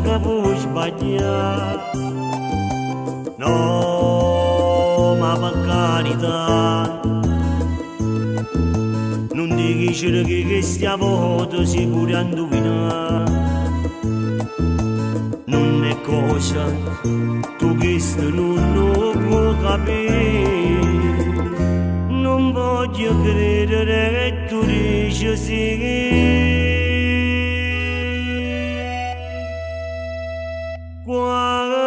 că vuși batia. No, ma carità, non dici che stiamo voto sicuri a indovinare. Non è cosa tu questo non puoi capire. Non voglio credere che tu dici sì. Quando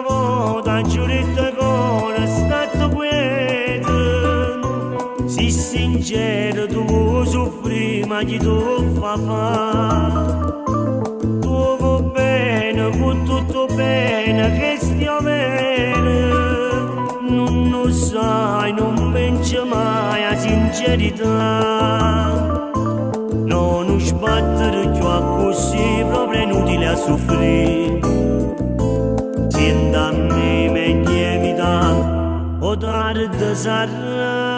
volta giuretta cosa è stato quieto, si sincero tu soffri ma chi tu fa. Tu bene, con tutto bene che stiamo bene, non lo sai, non pensi mai a sincerità. Non sbattere più a così, proprio inutile a soffrire. Senta a me, meglio evitare, o tardi sarà.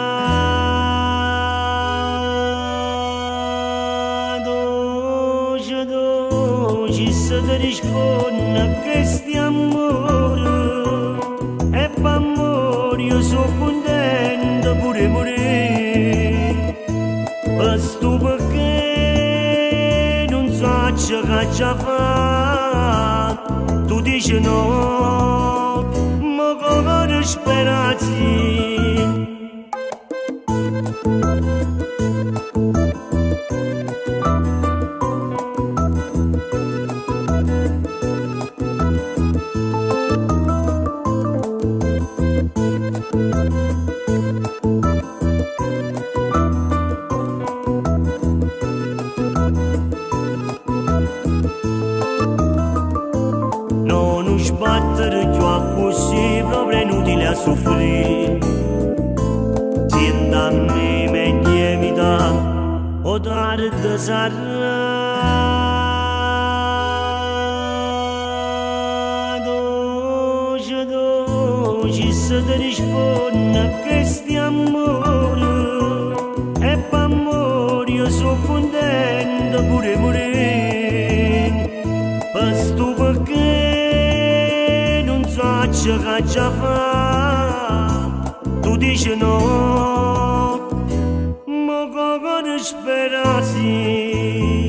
Dolce, dolce, se ti risponde che stiamo amore, e per amore io sono contento pure pure. Questo perché non so che già fa, tu dici no, ma come speranze. Non sbattere più a così, proprio inutile a soffrire. Senta a me, meglio evitare, o tardi sarà. Dolce, dolce, se ti risponde che stiamo amore, e per amore io sono contento pure pure. Questo perché non so che già fa, tu dici no, ma come speranze.